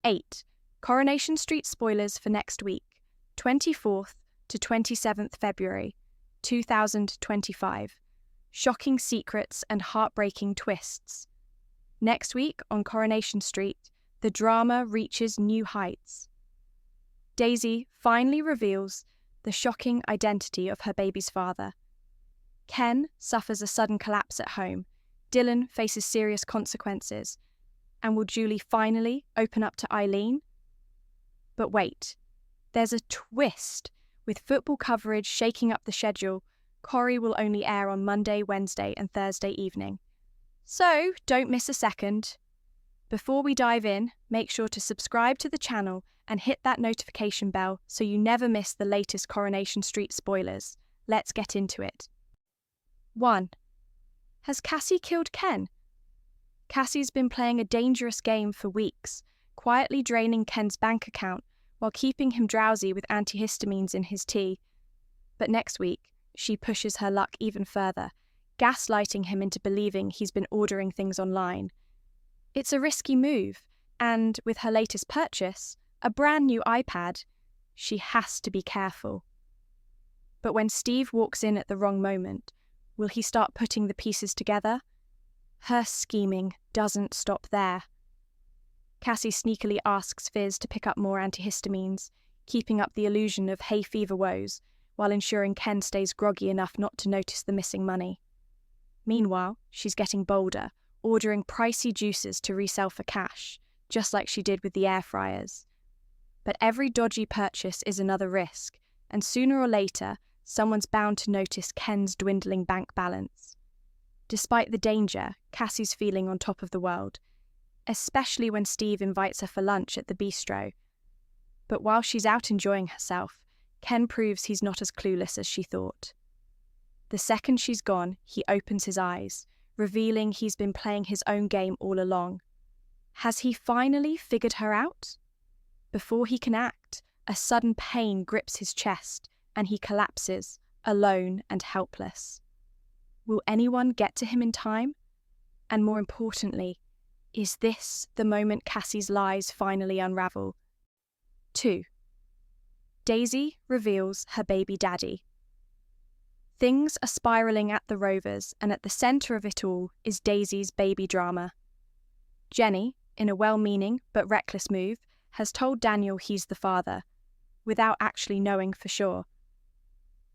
8. Coronation Street spoilers for next week, 24th to 27th February, 2025. Shocking secrets and heartbreaking twists. Next week on Coronation Street, the drama reaches new heights. Daisy finally reveals the shocking identity of her baby's father. Ken suffers a sudden collapse at home. Dylan faces serious consequences. And will Julie finally open up to Eileen? But wait, there's a twist. With football coverage shaking up the schedule, Corrie will only air on Monday, Wednesday, and Thursday evening. So don't miss a second. Before we dive in, make sure to subscribe to the channel and hit that notification bell so you never miss the latest Coronation Street spoilers. Let's get into it. 1. Has Cassie killed Ken? Cassie's been playing a dangerous game for weeks, quietly draining Ken's bank account while keeping him drowsy with antihistamines in his tea. But next week, she pushes her luck even further, gaslighting him into believing he's been ordering things online. It's a risky move, and with her latest purchase, a brand new iPad, she has to be careful. But when Steve walks in at the wrong moment, will he start putting the pieces together? Her scheming doesn't stop there. Cassie sneakily asks Fizz to pick up more antihistamines, keeping up the illusion of hay fever woes, while ensuring Ken stays groggy enough not to notice the missing money. Meanwhile, she's getting bolder, ordering pricey juices to resell for cash, just like she did with the air fryers. But every dodgy purchase is another risk, and sooner or later, someone's bound to notice Ken's dwindling bank balance. Despite the danger, Cassie's feeling on top of the world, especially when Steve invites her for lunch at the bistro. But while she's out enjoying herself, Ken proves he's not as clueless as she thought. The second she's gone, he opens his eyes, revealing he's been playing his own game all along. Has he finally figured her out? Before he can act, a sudden pain grips his chest, and he collapses, alone and helpless. Will anyone get to him in time? And more importantly, is this the moment Cassie's lies finally unravel? 2. Daisy reveals her baby daddy. Things are spiralling at the Rovers, and at the centre of it all is Daisy's baby drama. Jenny, in a well-meaning but reckless move, has told Daniel he's the father, without actually knowing for sure.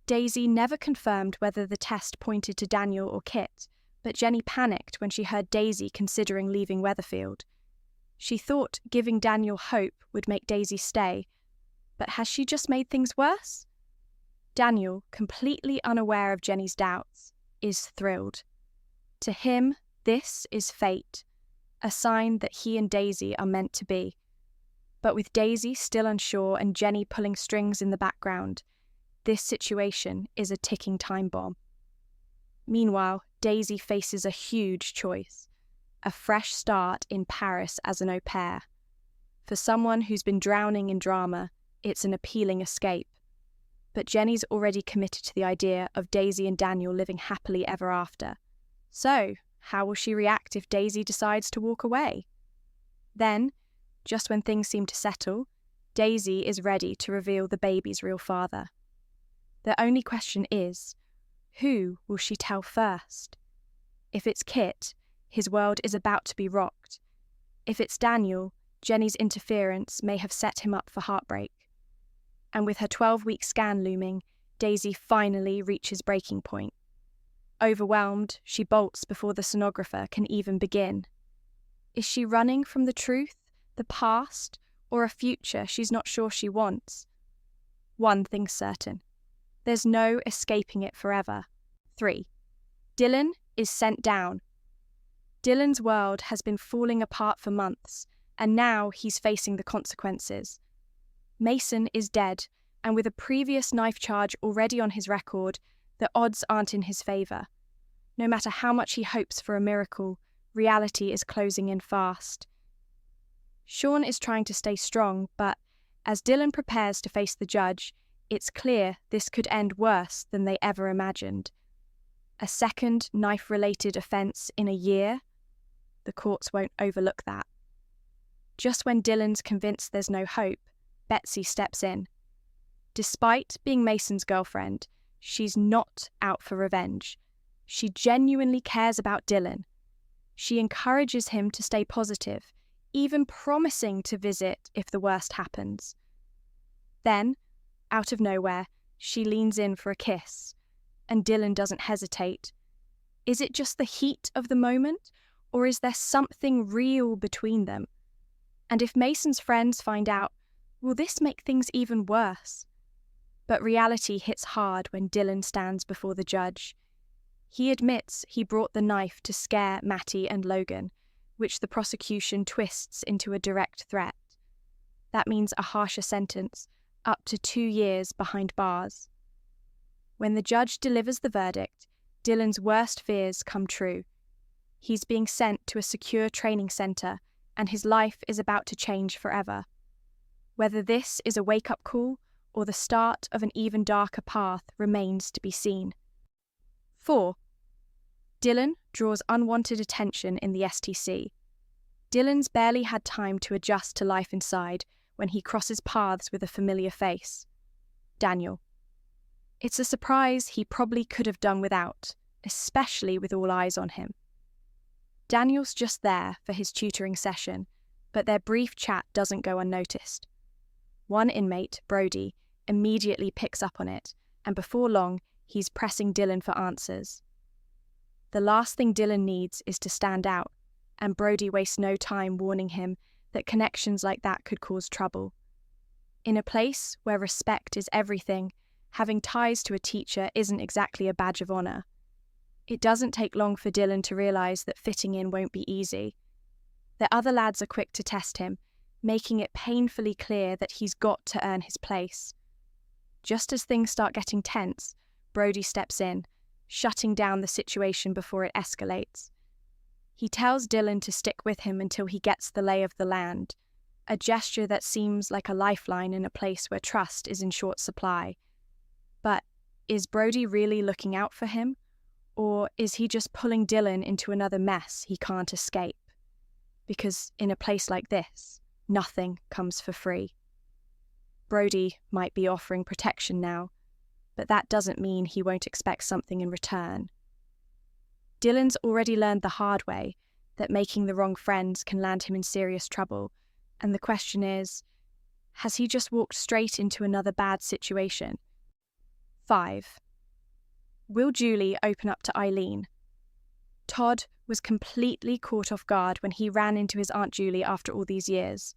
Daisy never confirmed whether the test pointed to Daniel or Kit, but Jenny panicked when she heard Daisy considering leaving Weatherfield. She thought giving Daniel hope would make Daisy stay, but has she just made things worse? Daniel, completely unaware of Jenny's doubts, is thrilled. To him, this is fate, a sign that he and Daisy are meant to be. But with Daisy still unsure and Jenny pulling strings in the background, this situation is a ticking time bomb. Meanwhile, Daisy faces a huge choice, a fresh start in Paris as an au pair. For someone who's been drowning in drama, it's an appealing escape. But Jenny's already committed to the idea of Daisy and Daniel living happily ever after. So, how will she react if Daisy decides to walk away? Then, just when things seem to settle, Daisy is ready to reveal the baby's real father. The only question is, who will she tell first? If it's Kit, his world is about to be rocked. If it's Daniel, Jenny's interference may have set him up for heartbreak. And with her 12-week scan looming, Daisy finally reaches breaking point. Overwhelmed, she bolts before the sonographer can even begin. Is she running from the truth, the past, or a future she's not sure she wants? One thing's certain. There's no escaping it forever. 3. Dylan is sent down. Dylan's world has been falling apart for months, and now he's facing the consequences. Mason is dead, and with a previous knife charge already on his record, the odds aren't in his favour. No matter how much he hopes for a miracle, reality is closing in fast. Sean is trying to stay strong, but as Dylan prepares to face the judge, it's clear this could end worse than they ever imagined. A second knife-related offence in a year? The courts won't overlook that. Just when Dylan's convinced there's no hope, Betsy steps in. Despite being Mason's girlfriend, she's not out for revenge. She genuinely cares about Dylan. She encourages him to stay positive, even promising to visit if the worst happens. Then, out of nowhere, she leans in for a kiss, and Dylan doesn't hesitate. Is it just the heat of the moment, or is there something real between them? And if Mason's friends find out, will this make things even worse? But reality hits hard when Dylan stands before the judge. He admits he brought the knife to scare Matty and Logan, which the prosecution twists into a direct threat. That means a harsher sentence, up to 2 years behind bars. When the judge delivers the verdict, Dylan's worst fears come true. He's being sent to a secure training centre, and his life is about to change forever. Whether this is a wake-up call or the start of an even darker path remains to be seen. 4. Dylan draws unwanted attention in the STC. Dylan's barely had time to adjust to life inside when he crosses paths with a familiar face. Daniel. It's a surprise he probably could have done without, especially with all eyes on him. Daniel's just there for his tutoring session, but their brief chat doesn't go unnoticed. One inmate, Brody, immediately picks up on it, and before long, he's pressing Dylan for answers. The last thing Dylan needs is to stand out, and Brody wastes no time warning him that connections like that could cause trouble. In a place where respect is everything, having ties to a teacher isn't exactly a badge of honour. It doesn't take long for Dylan to realise that fitting in won't be easy. The other lads are quick to test him, making it painfully clear that he's got to earn his place. Just as things start getting tense, Brody steps in, shutting down the situation before it escalates. He tells Dylan to stick with him until he gets the lay of the land, a gesture that seems like a lifeline in a place where trust is in short supply. But is Brody really looking out for him? Or is he just pulling Dylan into another mess he can't escape? Because in a place like this, nothing comes for free. Brody might be offering protection now, but that doesn't mean he won't expect something in return. Dylan's already learned the hard way that making the wrong friends can land him in serious trouble, and the question is, has he just walked straight into another bad situation? 5. Will Julie open up to Eileen? Todd was completely caught off guard when he ran into his Aunt Julie after all these years.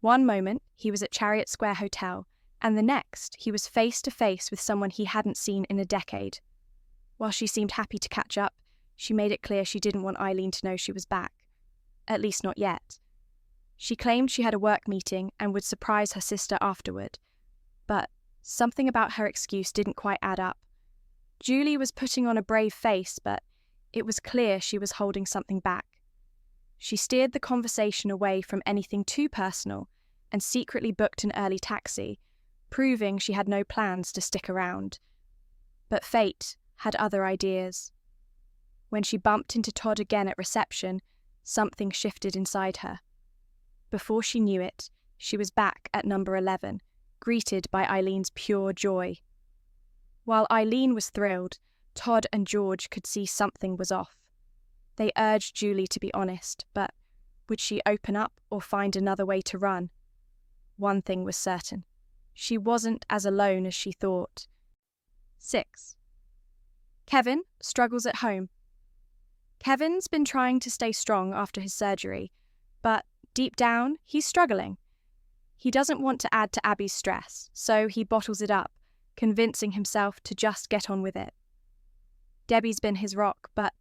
One moment, he was at Chariot Square Hotel, and the next, he was face to face with someone he hadn't seen in a decade. While she seemed happy to catch up, she made it clear she didn't want Eileen to know she was back. At least not yet. She claimed she had a work meeting and would surprise her sister afterward. But something about her excuse didn't quite add up. Julie was putting on a brave face, but it was clear she was holding something back. She steered the conversation away from anything too personal and secretly booked an early taxi, proving she had no plans to stick around. But fate had other ideas. When she bumped into Todd again at reception, something shifted inside her. Before she knew it, she was back at number 11, greeted by Eileen's pure joy. While Eileen was thrilled, Todd and George could see something was off. They urged Julie to be honest, but would she open up or find another way to run? One thing was certain. She wasn't as alone as she thought. 6. Kevin struggles at home. Kevin's been trying to stay strong after his surgery, but deep down, he's struggling. He doesn't want to add to Abby's stress, so he bottles it up, convincing himself to just get on with it. Debbie's been his rock, but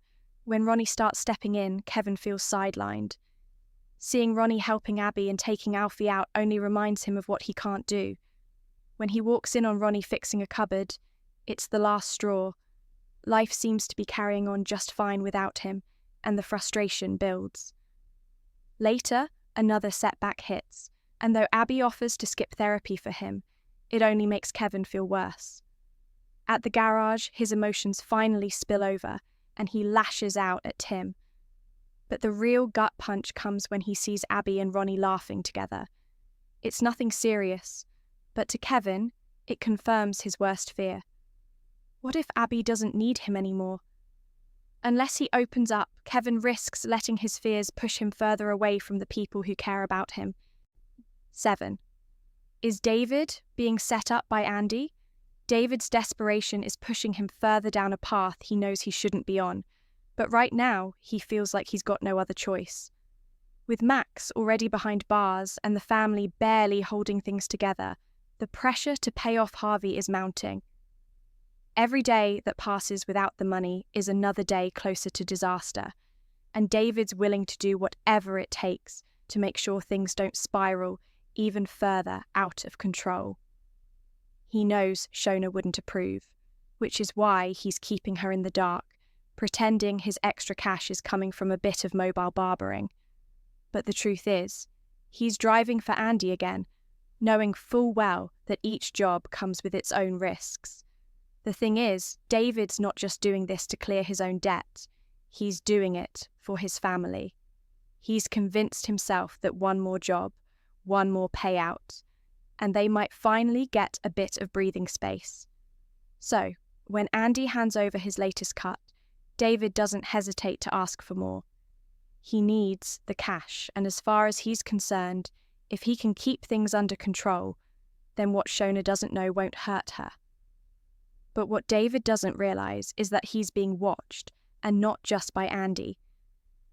when Ronnie starts stepping in, Kevin feels sidelined. Seeing Ronnie helping Abby and taking Alfie out only reminds him of what he can't do. When he walks in on Ronnie fixing a cupboard, it's the last straw. Life seems to be carrying on just fine without him, and the frustration builds. Later, another setback hits, and though Abby offers to skip therapy for him, it only makes Kevin feel worse. At the garage, his emotions finally spill over, and he lashes out at Tim. But the real gut punch comes when he sees Abby and Ronnie laughing together. It's nothing serious, but to Kevin, it confirms his worst fear. What if Abby doesn't need him anymore? Unless he opens up, Kevin risks letting his fears push him further away from the people who care about him. 7. Is David being set up by Andy? David's desperation is pushing him further down a path he knows he shouldn't be on, but right now he feels like he's got no other choice. With Max already behind bars and the family barely holding things together, the pressure to pay off Harvey is mounting. Every day that passes without the money is another day closer to disaster, and David's willing to do whatever it takes to make sure things don't spiral even further out of control. He knows Shona wouldn't approve, which is why he's keeping her in the dark, pretending his extra cash is coming from a bit of mobile barbering. But the truth is, he's driving for Andy again, knowing full well that each job comes with its own risks. The thing is, David's not just doing this to clear his own debt, he's doing it for his family. He's convinced himself that one more job, one more payout, and they might finally get a bit of breathing space. So, when Andy hands over his latest cut, David doesn't hesitate to ask for more. He needs the cash, and as far as he's concerned, if he can keep things under control, then what Shona doesn't know won't hurt her. But what David doesn't realise is that he's being watched, and not just by Andy.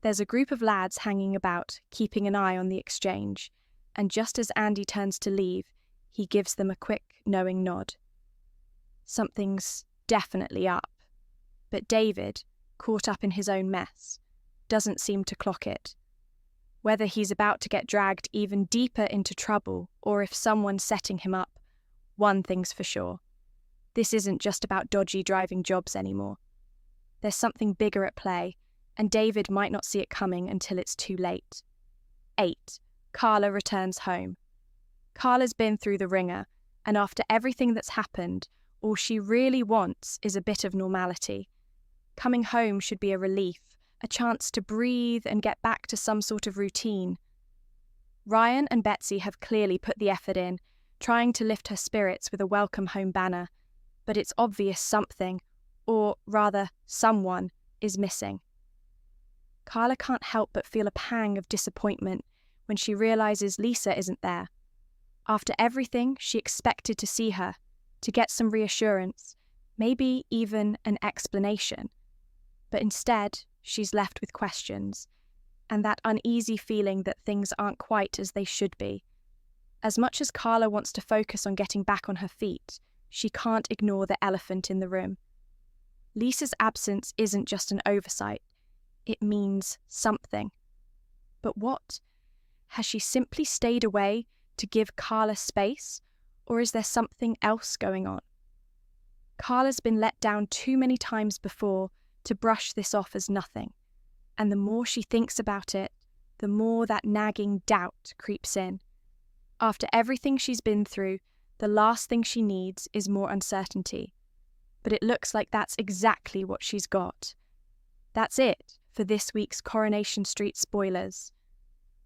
There's a group of lads hanging about, keeping an eye on the exchange, and just as Andy turns to leave, he gives them a quick, knowing nod. Something's definitely up, but David, caught up in his own mess, doesn't seem to clock it. Whether he's about to get dragged even deeper into trouble or if someone's setting him up, one thing's for sure. This isn't just about dodgy driving jobs anymore. There's something bigger at play, and David might not see it coming until it's too late. 8. Carla returns home. Carla's been through the ringer, and after everything that's happened, all she really wants is a bit of normality. Coming home should be a relief, a chance to breathe and get back to some sort of routine. Ryan and Betsy have clearly put the effort in, trying to lift her spirits with a welcome home banner, but it's obvious something, or rather someone, is missing. Carla can't help but feel a pang of disappointment when she realises Lisa isn't there. After everything, she expected to see her, to get some reassurance, maybe even an explanation. But instead, she's left with questions, and that uneasy feeling that things aren't quite as they should be. As much as Carla wants to focus on getting back on her feet, she can't ignore the elephant in the room. Lisa's absence isn't just an oversight. It means something. But what? Has she simply stayed away to give Carla space, or is there something else going on? Carla's been let down too many times before to brush this off as nothing, and the more she thinks about it, the more that nagging doubt creeps in. After everything she's been through, the last thing she needs is more uncertainty. But it looks like that's exactly what she's got. That's it for this week's Coronation Street spoilers.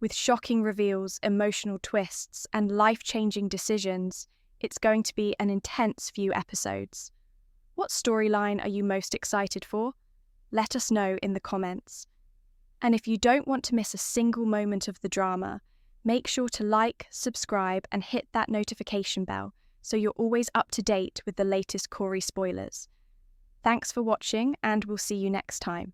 With shocking reveals, emotional twists, and life-changing decisions, it's going to be an intense few episodes. What storyline are you most excited for? Let us know in the comments. And if you don't want to miss a single moment of the drama, make sure to like, subscribe, and hit that notification bell so you're always up to date with the latest Corrie spoilers. Thanks for watching, and we'll see you next time.